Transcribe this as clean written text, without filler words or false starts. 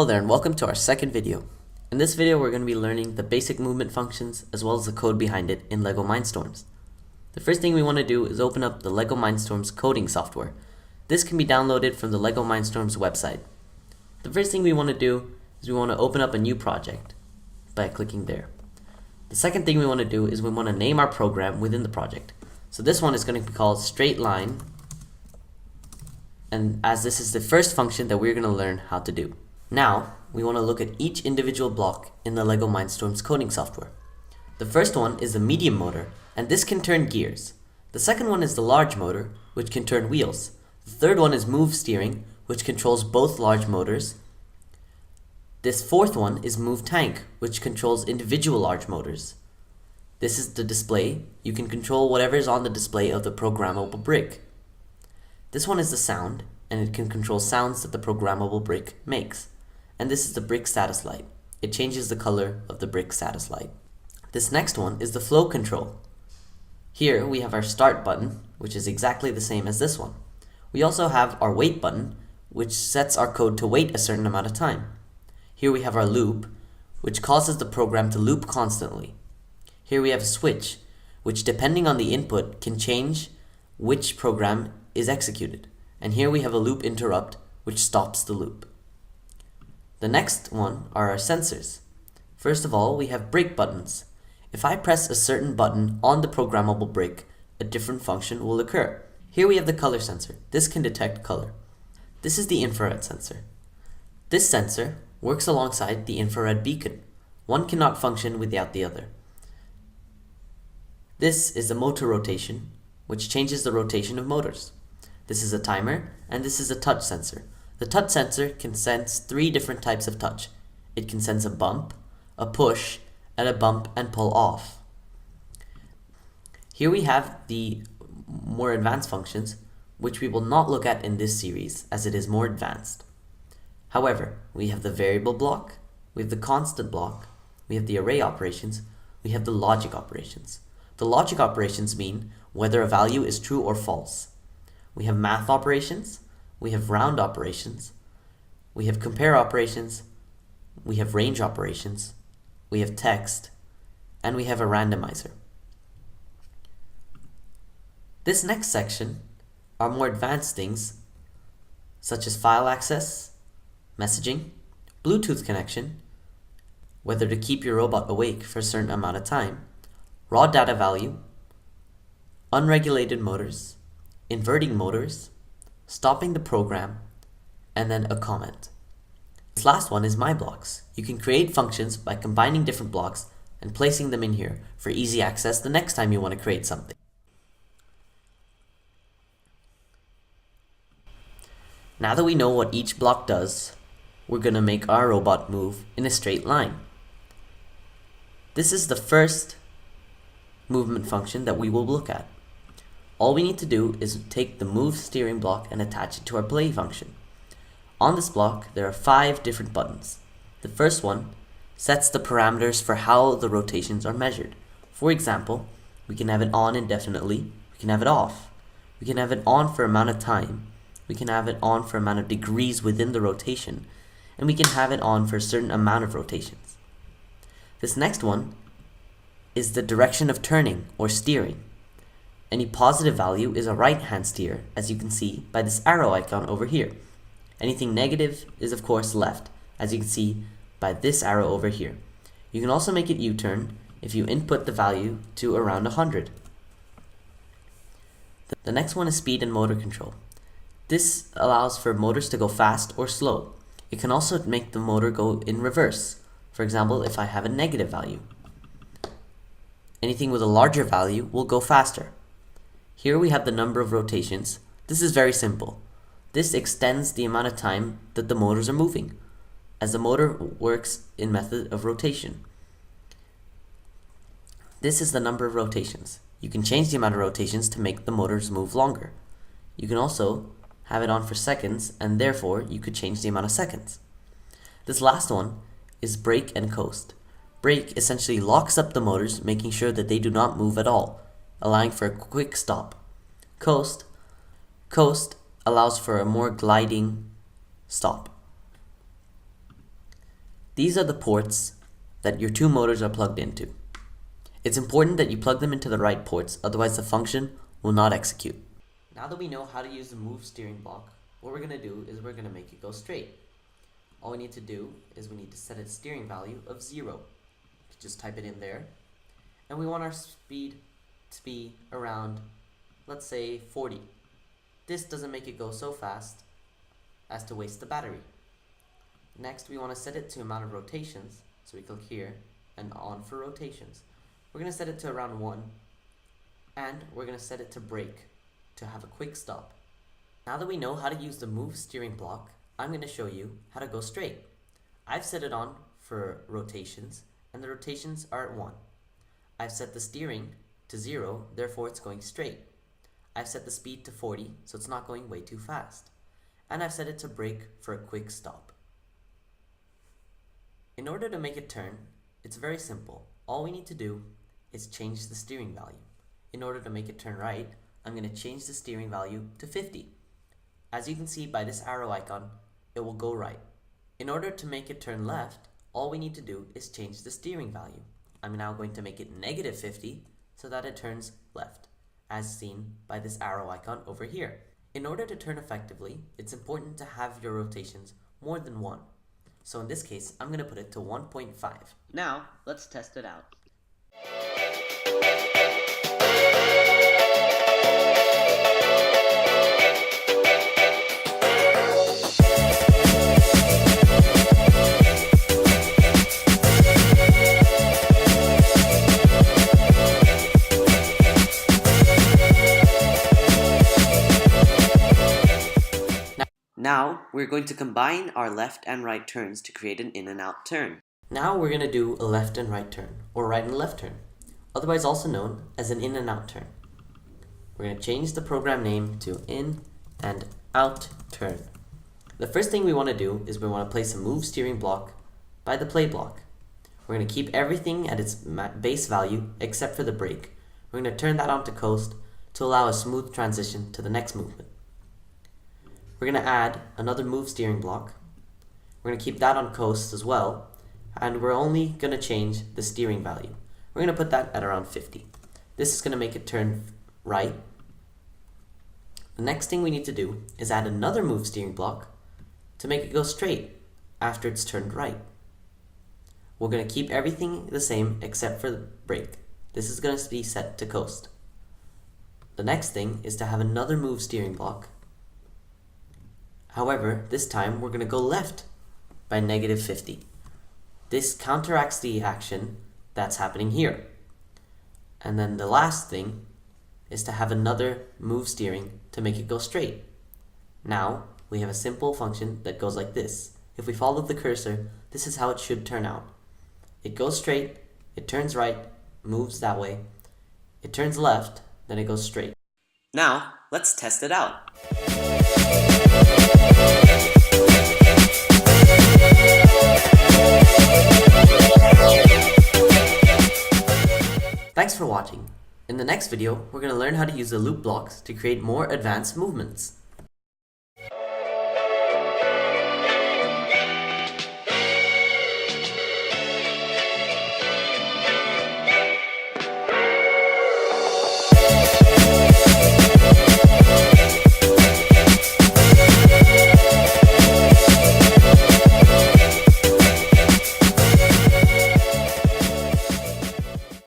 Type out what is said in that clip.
Hello there and welcome to our second video. In this video we're going to be learning the basic movement functions as well as the code behind it in Lego MINDSTORMs. The first thing we want to do is open up the Lego MINDSTORMs coding software. This can be downloaded from the Lego MINDSTORMs website. The first thing we want to do is we want to open up a new project by clicking there. The second thing we want to do is we want to name our program within the project. So this one is going to be called straight line, and as this is the first function that we're going to learn how to do. Now, we want to look at each individual block in the Lego MINDSTORMs coding software. The first one is the medium motor, and this can turn gears. The second one is the large motor, which can turn wheels. The third one is move steering, which controls both large motors. This fourth one is move tank, which controls individual large motors. This is the display. You can control whatever is on the display of the programmable brick. This one is the sound, and it can control sounds that the programmable brick makes. And this is the brick status light. It changes the color of the brick status light. This next one is the flow control. Here we have our start button, which is exactly the same as this one. We also have our wait button, which sets our code to wait a certain amount of time. Here we have our loop, which causes the program to loop constantly. Here we have a switch, which depending on the input can change which program is executed. And here we have a loop interrupt, which stops the loop. The next one are our sensors. First of all, we have brake buttons. If I press a certain button on the programmable brick, a different function will occur. Here we have the color sensor. This can detect color. This is the infrared sensor. This sensor works alongside the infrared beacon. One cannot function without the other. This is the motor rotation, which changes the rotation of motors. This is a timer, and this is a touch sensor. The touch sensor can sense 3 different types of touch. It can sense a bump, a push, and a bump and pull off. Here we have the more advanced functions, which we will not look at in this series as it is more advanced. However, we have the variable block, we have the constant block, we have the array operations, we have the logic operations. The logic operations mean whether a value is true or false. We have math operations, we have round operations, we have compare operations, we have range operations, we have text, and we have a randomizer. This next section are more advanced things such as file access, messaging, Bluetooth connection, whether to keep your robot awake for a certain amount of time, raw data value, unregulated motors, inverting motors, stopping the program, and then a comment. This last one is my blocks. You can create functions by combining different blocks and placing them in here for easy access the next time you want to create something. Now that we know what each block does, we're going to make our robot move in a straight line. This is the first movement function that we will look at. All we need to do is take the move steering block and attach it to our play function. On this block, there are 5 different buttons. The first one sets the parameters for how the rotations are measured. For example, we can have it on indefinitely, we can have it off, we can have it on for amount of time, we can have it on for amount of degrees within the rotation, and we can have it on for a certain amount of rotations. This next one is the direction of turning or steering. Any positive value is a right-hand steer, as you can see by this arrow icon over here. Anything negative is of course left, as you can see by this arrow over here. You can also make it U-turn if you input the value to around 100. The next one is speed and motor control. This allows for motors to go fast or slow. It can also make the motor go in reverse. For example, if I have a negative value. Anything with a larger value will go faster. Here we have the number of rotations. This is very simple. This extends the amount of time that the motors are moving, as the motor works in method of rotation. This is the number of rotations. You can change the amount of rotations to make the motors move longer. You can also have it on for seconds, and therefore you could change the amount of seconds. This last one is brake and coast. Brake essentially locks up the motors, making sure that they do not move at all, allowing for a quick stop. Coast allows for a more gliding stop. These are the ports that your two motors are plugged into. It's important that you plug them into the right ports, otherwise the function will not execute. Now that we know how to use the move steering block, what we're going to do is we're going to make it go straight. All we need to do is we need to set its steering value of 0. Just type it in there. And we want our speed to be around, let's say, 40. This doesn't make it go so fast as to waste the battery. Next, we want to set it to amount of rotations, so we click here and on for rotations. We're going to set it to around 1, and we're going to set it to brake to have a quick stop. Now that we know how to use the move steering block, I'm going to show you how to go straight. I've set it on for rotations, and the rotations are at 1. I've set the steering to 0, therefore it's going straight. I've set the speed to 40, so it's not going way too fast. And I've set it to brake for a quick stop. In order to make it turn, it's very simple. All we need to do is change the steering value. In order to make it turn right, I'm going to change the steering value to 50. As you can see by this arrow icon, it will go right. In order to make it turn left, all we need to do is change the steering value. I'm now going to make it negative 50 so that it turns left, as seen by this arrow icon over here. In order to turn effectively, it's important to have your rotations more than 1. So in this case, I'm going to put it to 1.5. Now, let's test it out. Now, we're going to combine our left and right turns to create an in and out turn. Now we're going to do a left and right turn, or right and left turn, otherwise also known as an in and out turn. We're going to change the program name to in and out turn. The first thing we want to do is we want to place a move steering block by the play block. We're going to keep everything at its base value except for the brake. We're going to turn that on to coast to allow a smooth transition to the next movement. We're going to add another move steering block. We're going to keep that on coast as well, and we're only going to change the steering value. We're going to put that at around 50. This is going to make it turn right. The next thing we need to do is add another move steering block to make it go straight after it's turned right. We're going to keep everything the same except for the brake. This is going to be set to coast. The next thing is to have another move steering block. However, this time we're going to go left by negative 50. This counteracts the action that's happening here. And then the last thing is to have another move steering to make it go straight. Now, we have a simple function that goes like this. If we follow the cursor, this is how it should turn out. It goes straight, it turns right, moves that way. It turns left, then it goes straight. Now, let's test it out. Thanks for watching. In the next video, we're going to learn how to use the loop blocks to create more advanced movements.